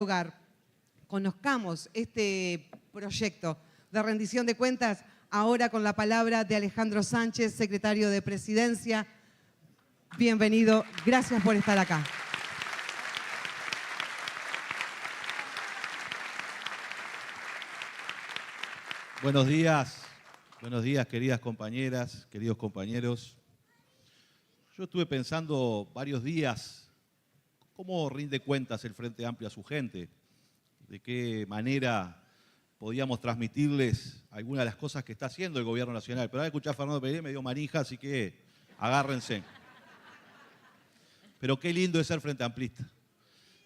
lugar, conozcamos este proyecto de rendición de cuentas ahora con la palabra de Alejandro Sánchez, secretario de Presidencia. Bienvenido, gracias por estar acá. Buenos días queridas compañeras, queridos compañeros. Yo estuve pensando varios días cómo rinde cuentas el Frente Amplio a su gente, de qué manera podíamos transmitirles algunas de las cosas que está haciendo el Gobierno Nacional. Pero ahora escuché a Fernando Pereira, me dio manija, así que agárrense. Pero qué lindo es ser Frente Amplista.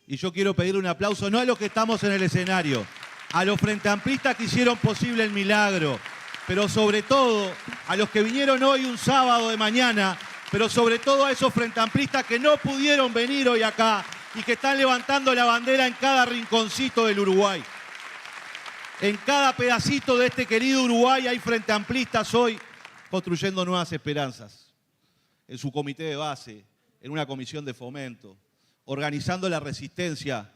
Y yo quiero pedirle un aplauso, no a los que estamos en el escenario, a los Frente Amplistas que hicieron posible el milagro, pero sobre todo a los que vinieron hoy un sábado de mañana, pero sobre todo a esos Frente Amplistas que no pudieron venir hoy acá y que están levantando la bandera en cada rinconcito del Uruguay. En cada pedacito de este querido Uruguay hay Frente Amplistas hoy construyendo nuevas esperanzas. En su comité de base, en una comisión de fomento, organizando la resistencia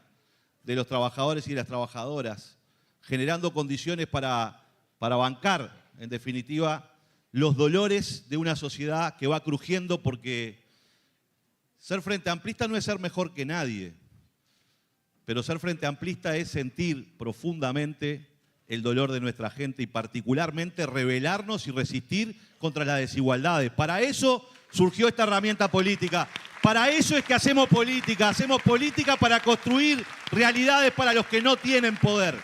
de los trabajadores y de las trabajadoras, generando condiciones para bancar, en definitiva, los dolores de una sociedad que va crujiendo, porque ser Frente Amplista no es ser mejor que nadie, pero ser Frente Amplista es sentir profundamente el dolor de nuestra gente y particularmente rebelarnos y resistir contra las desigualdades. Para eso surgió esta herramienta política. Para eso es que hacemos política para construir realidades para los que no tienen poder.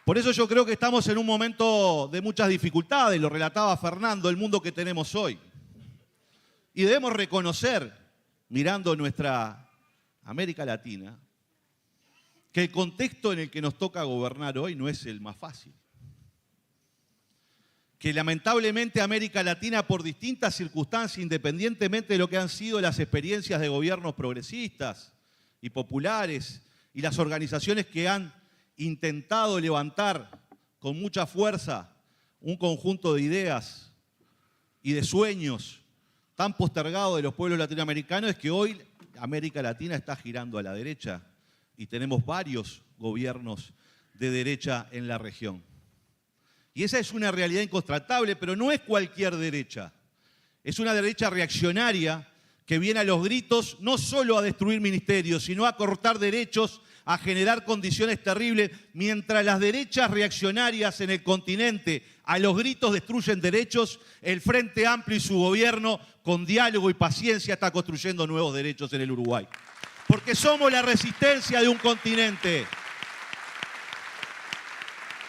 Por eso yo creo que estamos en un momento de muchas dificultades, lo relataba Fernando, el mundo que tenemos hoy. Y debemos reconocer, mirando nuestra América Latina, que el contexto en el que nos toca gobernar hoy no es el más fácil. Que lamentablemente América Latina, por distintas circunstancias, independientemente de lo que han sido las experiencias de gobiernos progresistas y populares y las organizaciones que han intentado levantar con mucha fuerza un conjunto de ideas y de sueños tan postergados de los pueblos latinoamericanos, es que hoy América Latina está girando a la derecha y tenemos varios gobiernos de derecha en la región. Y esa es una realidad incontrastable, pero no es cualquier derecha. Es una derecha reaccionaria que viene a los gritos no solo a destruir ministerios, sino a cortar derechos, a generar condiciones terribles, mientras las derechas reaccionarias en el continente a los gritos destruyen derechos, el Frente Amplio y su gobierno, con diálogo y paciencia, está construyendo nuevos derechos en el Uruguay. Porque somos la resistencia de un continente.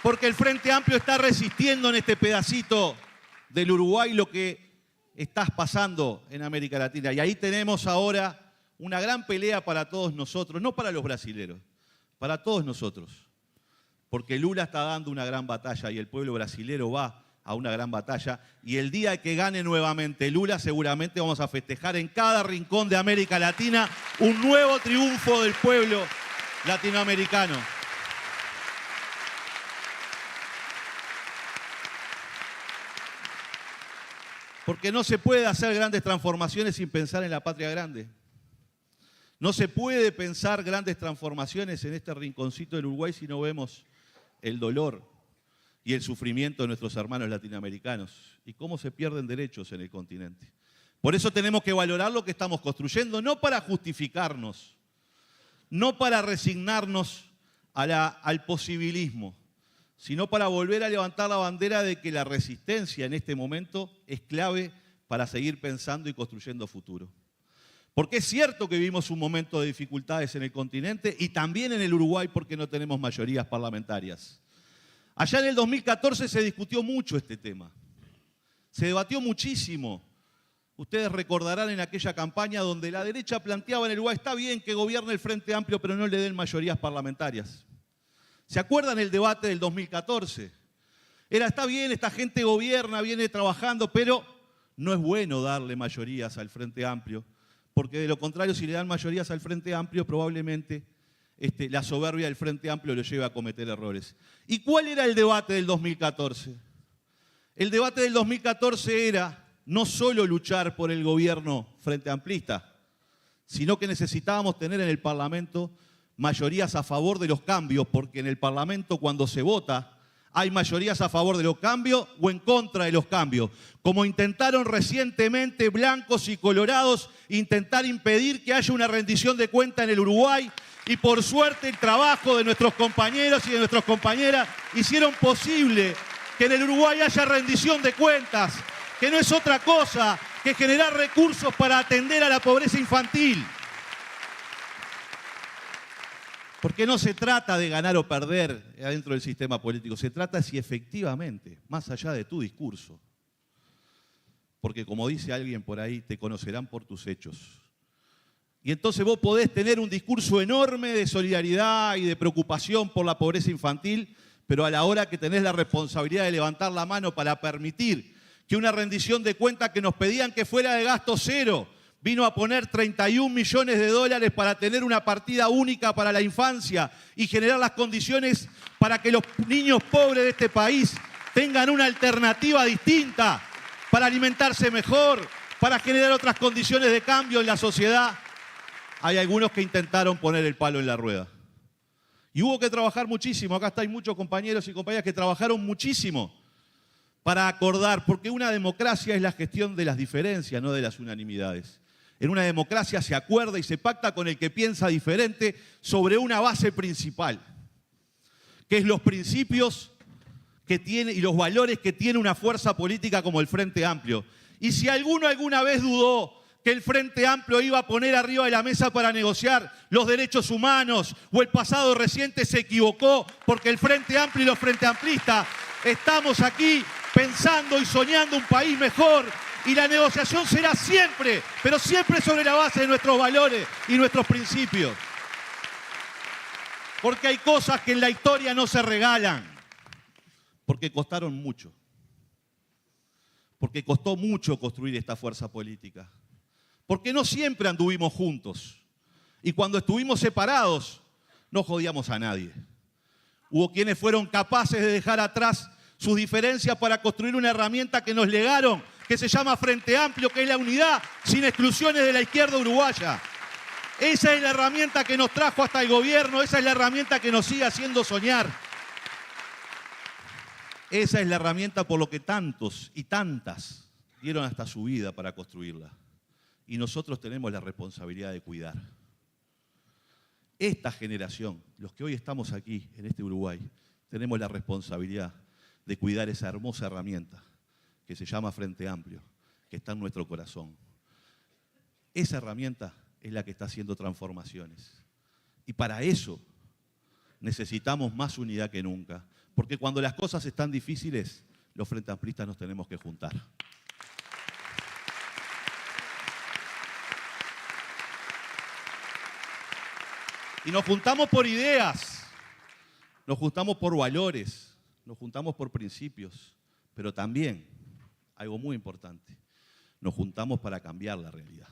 Porque el Frente Amplio está resistiendo en este pedacito del Uruguay lo que está pasando en América Latina. Y ahí tenemos ahora una gran pelea para todos nosotros, no para los brasileros, para todos nosotros. Porque Lula está dando una gran batalla y el pueblo brasilero va a una gran batalla. Y el día que gane nuevamente Lula, seguramente vamos a festejar en cada rincón de América Latina un nuevo triunfo del pueblo latinoamericano. Porque no se puede hacer grandes transformaciones sin pensar en la patria grande. No se puede pensar grandes transformaciones en este rinconcito del Uruguay si no vemos el dolor y el sufrimiento de nuestros hermanos latinoamericanos y cómo se pierden derechos en el continente. Por eso tenemos que valorar lo que estamos construyendo, no para justificarnos, no para resignarnos al posibilismo, sino para volver a levantar la bandera de que la resistencia en este momento es clave para seguir pensando y construyendo futuro. Porque es cierto que vivimos un momento de dificultades en el continente y también en el Uruguay porque no tenemos mayorías parlamentarias. Allá en el 2014 se discutió mucho este tema, se debatió muchísimo. Ustedes recordarán en aquella campaña donde la derecha planteaba en el Uruguay, está bien que gobierne el Frente Amplio pero no le den mayorías parlamentarias. ¿Se acuerdan el debate del 2014? Está bien, esta gente gobierna, viene trabajando, pero no es bueno darle mayorías al Frente Amplio, porque de lo contrario, si le dan mayorías al Frente Amplio, probablemente la soberbia del Frente Amplio lo lleve a cometer errores. ¿Y cuál era el debate del 2014? El debate del 2014 era no solo luchar por el gobierno Frente Amplista, sino que necesitábamos tener en el Parlamento mayorías a favor de los cambios, porque en el Parlamento cuando se vota hay mayorías a favor de los cambios o en contra de los cambios. Como intentaron recientemente blancos y colorados intentar impedir que haya una rendición de cuentas en el Uruguay, y por suerte el trabajo de nuestros compañeros y de nuestras compañeras hicieron posible que en el Uruguay haya rendición de cuentas, que no es otra cosa que generar recursos para atender a la pobreza infantil. Porque no se trata de ganar o perder adentro del sistema político, se trata si efectivamente, más allá de tu discurso, porque como dice alguien por ahí, te conocerán por tus hechos. Y entonces vos podés tener un discurso enorme de solidaridad y de preocupación por la pobreza infantil, pero a la hora que tenés la responsabilidad de levantar la mano para permitir que una rendición de cuentas que nos pedían que fuera de gasto cero, vino a poner 31 millones de dólares para tener una partida única para la infancia y generar las condiciones para que los niños pobres de este país tengan una alternativa distinta para alimentarse mejor, para generar otras condiciones de cambio en la sociedad. Hay algunos que intentaron poner el palo en la rueda. Y hubo que trabajar muchísimo. Acá hay muchos compañeros y compañeras que trabajaron muchísimo para acordar, porque una democracia es la gestión de las diferencias, no de las unanimidades. En una democracia se acuerda y se pacta con el que piensa diferente sobre una base principal, que es los principios que tiene y los valores que tiene una fuerza política como el Frente Amplio. Y si alguno alguna vez dudó que el Frente Amplio iba a poner arriba de la mesa para negociar los derechos humanos o el pasado reciente, se equivocó, porque el Frente Amplio y los Frente Amplistas estamos aquí pensando y soñando un país mejor, y la negociación será siempre, pero siempre sobre la base de nuestros valores y nuestros principios. Porque hay cosas que en la historia no se regalan, porque costaron mucho, porque costó mucho construir esta fuerza política, porque no siempre anduvimos juntos, y cuando estuvimos separados no jodíamos a nadie. Hubo quienes fueron capaces de dejar atrás sus diferencias para construir una herramienta que nos legaron, que se llama Frente Amplio, que es la unidad sin exclusiones de la izquierda uruguaya. Esa es la herramienta que nos trajo hasta el gobierno, esa es la herramienta que nos sigue haciendo soñar. Esa es la herramienta por lo que tantos y tantas dieron hasta su vida para construirla. Y nosotros tenemos la responsabilidad de cuidar. Esta generación, los que hoy estamos aquí en este Uruguay, tenemos la responsabilidad de cuidar esa hermosa herramienta que se llama Frente Amplio, que está en nuestro corazón. Esa herramienta es la que está haciendo transformaciones. Y para eso necesitamos más unidad que nunca, porque cuando las cosas están difíciles, los Frente Amplistas nos tenemos que juntar. Y nos juntamos por ideas, nos juntamos por valores, nos juntamos por principios, pero también, algo muy importante, nos juntamos para cambiar la realidad.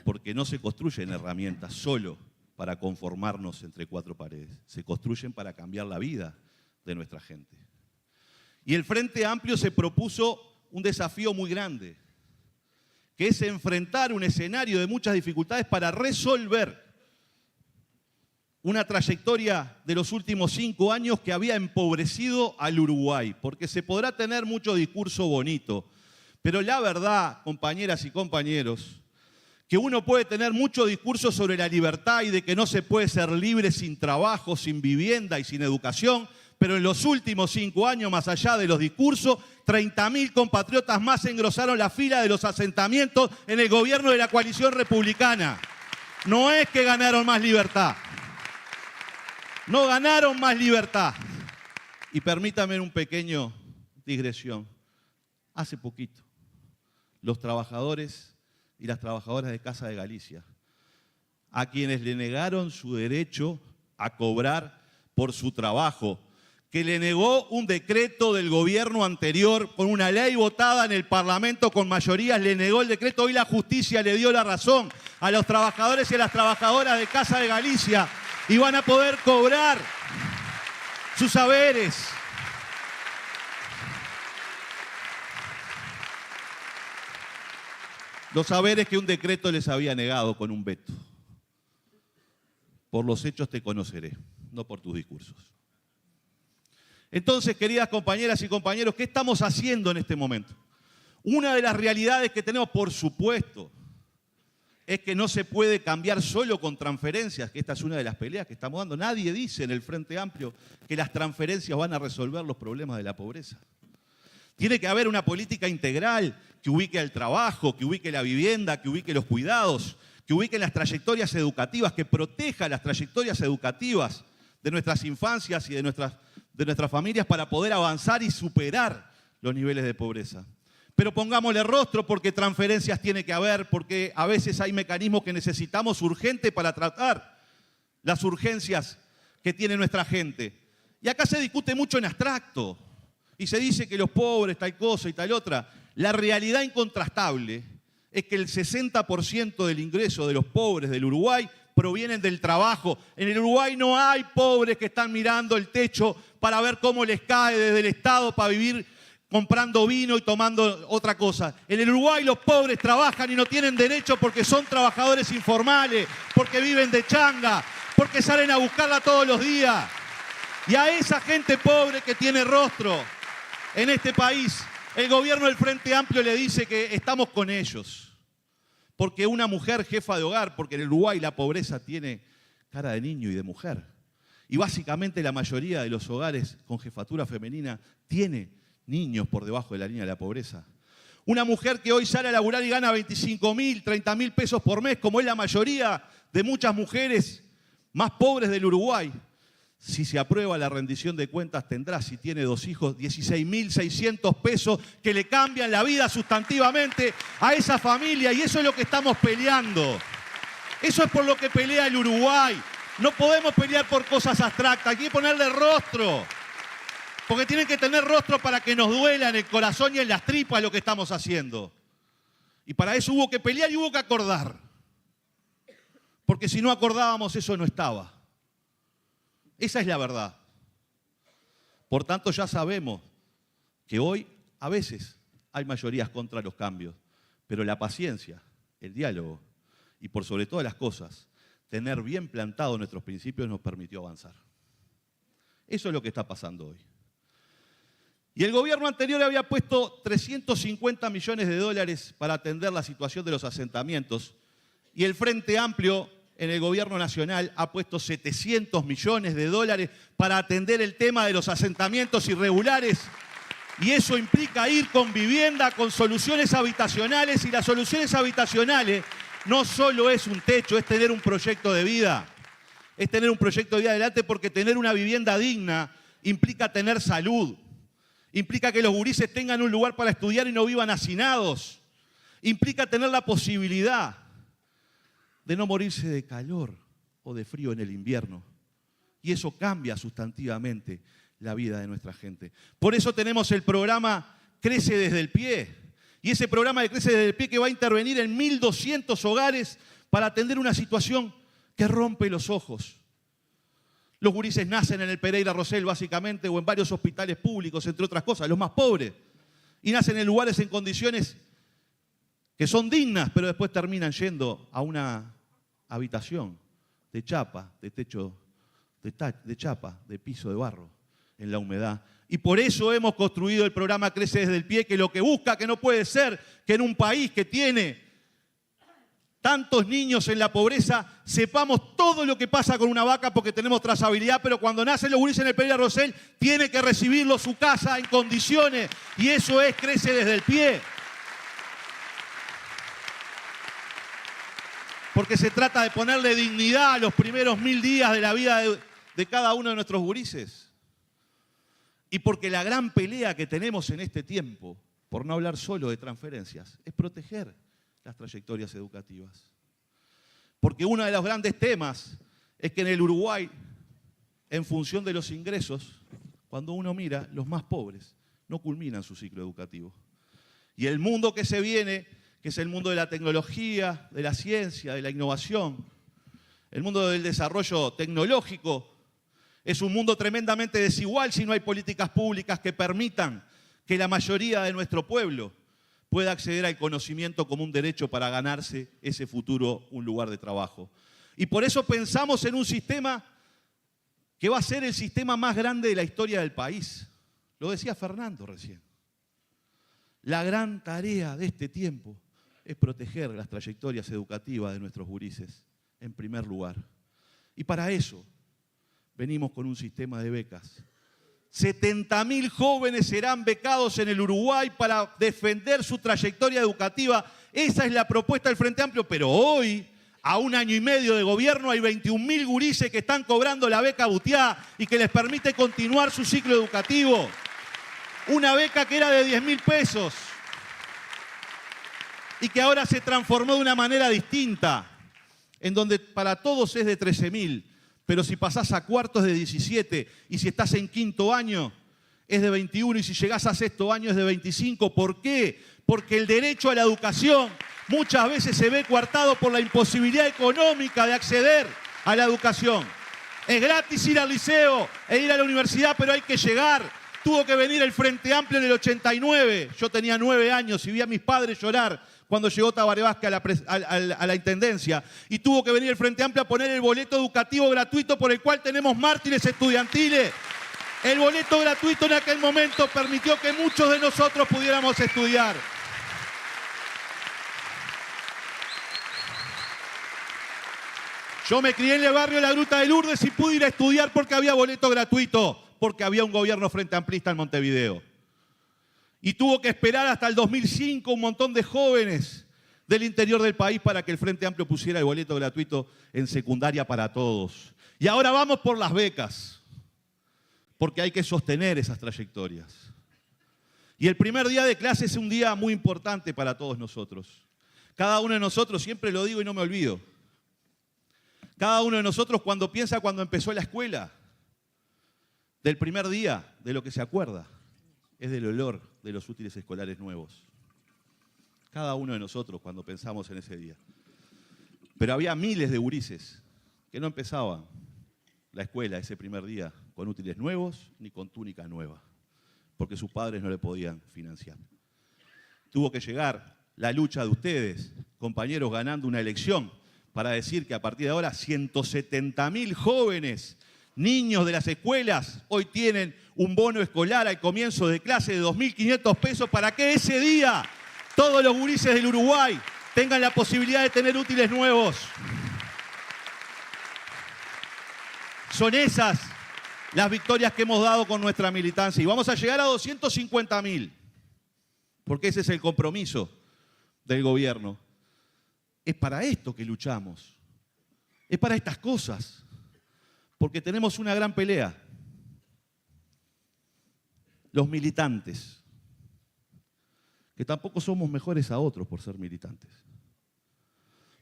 Porque no se construyen herramientas solo para conformarnos entre cuatro paredes, se construyen para cambiar la vida de nuestra gente. Y el Frente Amplio se propuso un desafío muy grande, que es enfrentar un escenario de muchas dificultades para resolver una trayectoria de los últimos 5 años que había empobrecido al Uruguay, porque se podrá tener mucho discurso bonito, pero la verdad, compañeras y compañeros, que uno puede tener mucho discurso sobre la libertad y de que no se puede ser libre sin trabajo, sin vivienda y sin educación, pero en los últimos 5 años, más allá de los discursos, 30.000 compatriotas más engrosaron la fila de los asentamientos en el gobierno de la coalición republicana. No es que ganaron más libertad. No ganaron más libertad. Y permítame un pequeño digresión. Hace poquito, los trabajadores y las trabajadoras de Casa de Galicia, a quienes le negaron su derecho a cobrar por su trabajo, que le negó un decreto del gobierno anterior con una ley votada en el Parlamento con mayorías, le negó el decreto, hoy la justicia le dio la razón a los trabajadores y a las trabajadoras de Casa de Galicia, y van a poder cobrar sus haberes. los saberes que un decreto les había negado con un veto. Por los hechos te conoceré, no por tus discursos. Entonces, queridas compañeras y compañeros, ¿qué estamos haciendo en este momento? Una de las realidades que tenemos, por supuesto, es que no se puede cambiar solo con transferencias, que esta es una de las peleas que estamos dando. Nadie dice en el Frente Amplio que las transferencias van a resolver los problemas de la pobreza. Tiene que haber una política integral que ubique el trabajo, que ubique la vivienda, que ubique los cuidados, que ubique las trayectorias educativas, que proteja las trayectorias educativas de nuestras infancias y de nuestras familias para poder avanzar y superar los niveles de pobreza. Pero pongámosle rostro porque transferencias tiene que haber, porque a veces hay mecanismos que necesitamos urgente para tratar las urgencias que tiene nuestra gente. Y acá se discute mucho en abstracto y se dice que los pobres, tal cosa y tal otra. La realidad incontrastable es que el 60% del ingreso de los pobres del Uruguay provienen del trabajo. En el Uruguay no hay pobres que están mirando el techo para ver cómo les cae desde el Estado para vivir comprando vino y tomando otra cosa. En el Uruguay los pobres trabajan y no tienen derecho porque son trabajadores informales, porque viven de changa, porque salen a buscarla todos los días. Y a esa gente pobre que tiene rostro en este país, el gobierno del Frente Amplio le dice que estamos con ellos. Porque una mujer jefa de hogar, porque en el Uruguay la pobreza tiene cara de niño y de mujer. Y básicamente la mayoría de los hogares con jefatura femenina tiene niños por debajo de la línea de la pobreza. Una mujer que hoy sale a laburar y gana 25.000, 30.000 pesos por mes, como es la mayoría de muchas mujeres más pobres del Uruguay. Si se aprueba la rendición de cuentas, tendrá, si tiene 2 hijos, 16.600 pesos que le cambian la vida sustantivamente a esa familia. Y eso es lo que estamos peleando. Eso es por lo que pelea el Uruguay. No podemos pelear por cosas abstractas, hay que ponerle rostro. Porque tienen que tener rostro para que nos duela en el corazón y en las tripas lo que estamos haciendo. Y para eso hubo que pelear y hubo que acordar. Porque si no acordábamos, eso no estaba. Esa es la verdad. Por tanto, ya sabemos que hoy a veces hay mayorías contra los cambios, pero la paciencia, el diálogo y por sobre todas las cosas, tener bien plantados nuestros principios nos permitió avanzar. Eso es lo que está pasando hoy. Y el gobierno anterior había puesto 350 millones de dólares para atender la situación de los asentamientos y el Frente Amplio en el gobierno nacional ha puesto 700 millones de dólares para atender el tema de los asentamientos irregulares. Y eso implica ir con vivienda, con soluciones habitacionales. Y las soluciones habitacionales no solo es un techo, es tener un proyecto de vida. Es tener un proyecto de vida adelante porque tener una vivienda digna implica tener salud. Implica que los gurises tengan un lugar para estudiar y no vivan hacinados. Implica tener la posibilidad de no morirse de calor o de frío en el invierno. Y eso cambia sustantivamente la vida de nuestra gente. Por eso tenemos el programa Crece desde el Pie. Y ese programa de Crece desde el Pie que va a intervenir en 1.200 hogares para atender una situación que rompe los ojos. Los gurises nacen en el Pereira Rosell, básicamente, o en varios hospitales públicos, entre otras cosas, los más pobres. Y nacen en lugares en condiciones que son dignas, pero después terminan yendo a una habitación de chapa, de techo de chapa, de piso de barro, en la humedad. Y por eso hemos construido el programa Crece desde el Pie, que lo que busca, que no puede ser que en un país que tiene tantos niños en la pobreza, sepamos todo lo que pasa con una vaca porque tenemos trazabilidad, pero cuando nacen los gurises en el Pereira Rosell, tiene que recibirlo su casa en condiciones. Y eso es Crece desde el Pie. Porque se trata de ponerle dignidad a los primeros 1000 días de la vida de cada uno de nuestros gurises. Y porque la gran pelea que tenemos en este tiempo, por no hablar solo de transferencias, es proteger las trayectorias educativas. Porque uno de los grandes temas es que en el Uruguay, en función de los ingresos, cuando uno mira, los más pobres no culminan su ciclo educativo. Y el mundo que se viene, que es el mundo de la tecnología, de la ciencia, de la innovación, el mundo del desarrollo tecnológico, es un mundo tremendamente desigual si no hay políticas públicas que permitan que la mayoría de nuestro pueblo pueda acceder al conocimiento como un derecho para ganarse ese futuro, un lugar de trabajo. Y por eso pensamos en un sistema que va a ser el sistema más grande de la historia del país. Lo decía Fernando recién. La gran tarea de este tiempo es proteger las trayectorias educativas de nuestros gurises, en primer lugar. Y para eso venimos con un sistema de becas. 70.000 jóvenes serán becados en el Uruguay para defender su trayectoria educativa. Esa es la propuesta del Frente Amplio, pero hoy, a 1 año y medio de gobierno, hay 21.000 gurises que están cobrando la beca Butiá y que les permite continuar su ciclo educativo. Una beca que era de 10.000 pesos y que ahora se transformó de una manera distinta, en donde para todos es de 13.000. Pero si pasás a cuartos de 17 y si estás en quinto año es de 21 y si llegás a sexto año es de 25. ¿Por qué? Porque el derecho a la educación muchas veces se ve coartado por la imposibilidad económica de acceder a la educación. Es gratis ir al liceo e ir a la universidad, pero hay que llegar. Tuvo que venir el Frente Amplio en el 89. Yo tenía 9 años y vi a mis padres llorar cuando llegó Tabaré Vázquez a la Intendencia. Y tuvo que venir el Frente Amplio a poner el boleto educativo gratuito por el cual tenemos mártires estudiantiles. El boleto gratuito en aquel momento permitió que muchos de nosotros pudiéramos estudiar. Yo me crié en el barrio de la Gruta de Lourdes y pude ir a estudiar porque había boleto gratuito, porque había un gobierno frente amplista en Montevideo. Y tuvo que esperar hasta el 2005 un montón de jóvenes del interior del país para que el Frente Amplio pusiera el boleto gratuito en secundaria para todos. Y ahora vamos por las becas, porque hay que sostener esas trayectorias. Y el primer día de clase es un día muy importante para todos nosotros. Cada uno de nosotros, siempre lo digo y no me olvido, cada uno de nosotros cuando piensa cuando empezó la escuela, del primer día, de lo que se acuerda, es del olor de los útiles escolares nuevos. Cada uno de nosotros cuando pensamos en ese día. Pero había miles de gurises que no empezaban la escuela ese primer día con útiles nuevos ni con túnica nueva, porque sus padres no le podían financiar. Tuvo que llegar la lucha de ustedes, compañeros, ganando una elección para decir que a partir de ahora 170.000 jóvenes, niños de las escuelas, hoy tienen un bono escolar al comienzo de clase de 2.500 pesos para que ese día todos los gurises del Uruguay tengan la posibilidad de tener útiles nuevos. Son esas las victorias que hemos dado con nuestra militancia. Y vamos a llegar a 250.000, porque ese es el compromiso del gobierno. Es para esto que luchamos. Es para estas cosas. Porque tenemos una gran pelea. Los militantes, que tampoco somos mejores a otros por ser militantes.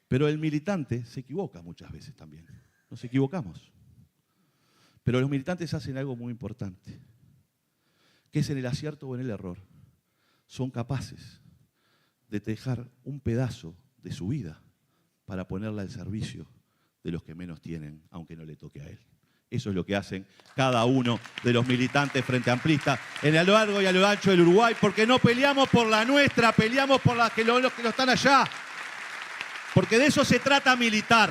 Pero el militante se equivoca muchas veces también. Nos equivocamos. Pero los militantes hacen algo muy importante, que es en el acierto o en el error. Son capaces de dejar un pedazo de su vida para ponerla al servicio de los que menos tienen, aunque no le toque a él. Eso es lo que hacen cada uno de los militantes frente amplistas en a lo largo y a lo ancho del Uruguay, porque no peleamos por la nuestra, peleamos por los que no están allá. Porque de eso se trata militar.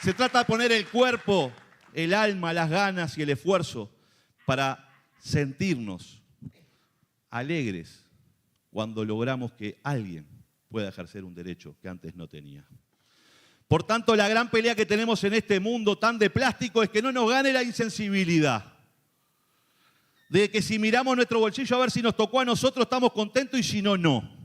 Se trata de poner el cuerpo, el alma, las ganas y el esfuerzo para sentirnos alegres cuando logramos que alguien pueda ejercer un derecho que antes no tenía. Por tanto, la gran pelea que tenemos en este mundo tan de plástico es que no nos gane la insensibilidad. De que si miramos nuestro bolsillo a ver si nos tocó a nosotros, estamos contentos y si no, no.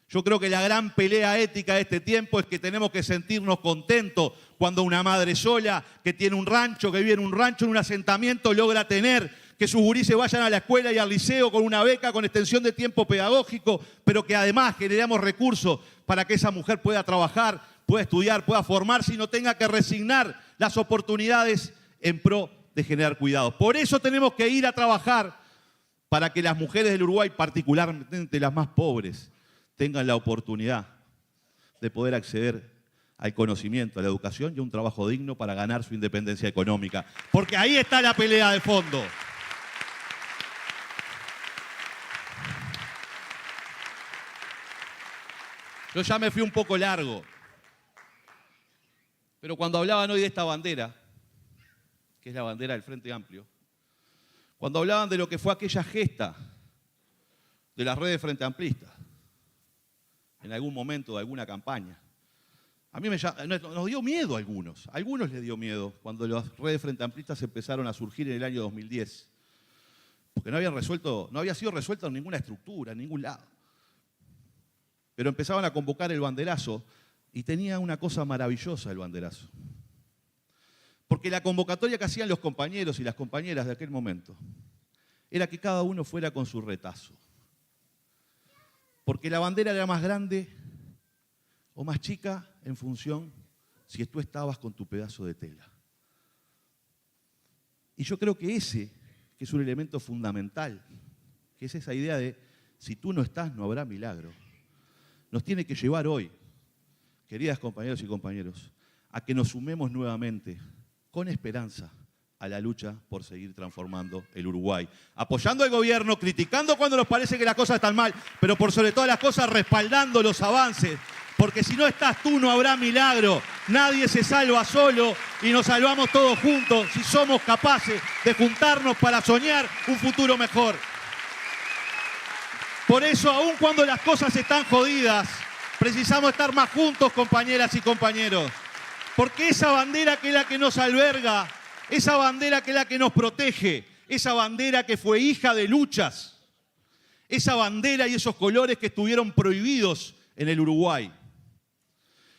Yo creo que la gran pelea ética de este tiempo es que tenemos que sentirnos contentos cuando una madre sola que tiene un rancho, que vive en un rancho, en un asentamiento, logra tener que sus gurises vayan a la escuela y al liceo con una beca, con extensión de tiempo pedagógico, pero que además generamos recursos para que esa mujer pueda trabajar, pueda estudiar, pueda formarse y no tenga que resignar las oportunidades en pro de generar cuidados. Por eso tenemos que ir a trabajar para que las mujeres del Uruguay, particularmente las más pobres, tengan la oportunidad de poder acceder al conocimiento, a la educación y a un trabajo digno para ganar su independencia económica. Porque ahí está la pelea de fondo. Yo ya me fui un poco largo. Pero cuando hablaban hoy de esta bandera, que es la bandera del Frente Amplio, cuando hablaban de lo que fue aquella gesta de las redes Frente Amplistas, en algún momento de alguna campaña, a mí nos dio miedo a algunos les dio miedo cuando las redes Frente Amplistas empezaron a surgir en el año 2010, porque no había sido resuelto en ninguna estructura, en ningún lado. Pero empezaban a convocar el banderazo y tenía una cosa maravillosa el banderazo. Porque la convocatoria que hacían los compañeros y las compañeras de aquel momento era que cada uno fuera con su retazo. Porque la bandera era más grande o más chica en función si tú estabas con tu pedazo de tela. Y yo creo que ese, que es un elemento fundamental, que es esa idea de si tú no estás, no habrá milagro, nos tiene que llevar hoy, queridas compañeros y compañeros, a que nos sumemos nuevamente con esperanza a la lucha por seguir transformando el Uruguay. Apoyando al gobierno, criticando cuando nos parece que las cosas están mal, pero por sobre todas las cosas respaldando los avances. Porque si no estás tú, no habrá milagro. Nadie se salva solo y nos salvamos todos juntos si somos capaces de juntarnos para soñar un futuro mejor. Por eso, aun cuando las cosas están jodidas, precisamos estar más juntos, compañeras y compañeros. Porque esa bandera que es la que nos alberga, esa bandera que es la que nos protege, esa bandera que fue hija de luchas, esa bandera y esos colores que estuvieron prohibidos en el Uruguay.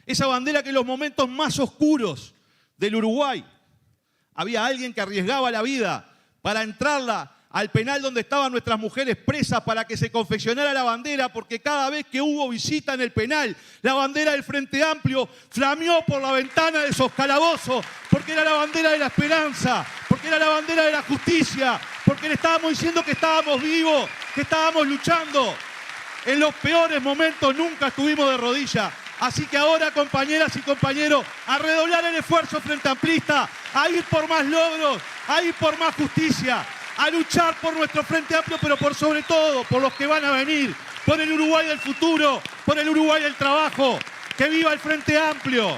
Esa bandera que en los momentos más oscuros del Uruguay había alguien que arriesgaba la vida para entrarla al penal donde estaban nuestras mujeres presas para que se confeccionara la bandera, porque cada vez que hubo visita en el penal, la bandera del Frente Amplio flameó por la ventana de esos calabozos, porque era la bandera de la esperanza, porque era la bandera de la justicia, porque le estábamos diciendo que estábamos vivos, que estábamos luchando. En los peores momentos nunca estuvimos de rodillas. Así que ahora, compañeras y compañeros, a redoblar el esfuerzo frente amplista, a ir por más logros, a ir por más justicia, a luchar por nuestro Frente Amplio, pero por sobre todo, por los que van a venir, por el Uruguay del futuro, por el Uruguay del trabajo. ¡Que viva el Frente Amplio!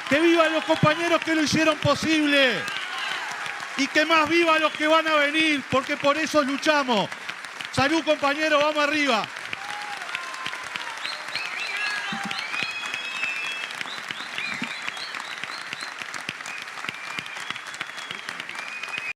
¡Que vivan los compañeros que lo hicieron posible! Y que más vivan los que van a venir, porque por eso luchamos. ¡Salud, compañeros! ¡Vamos arriba!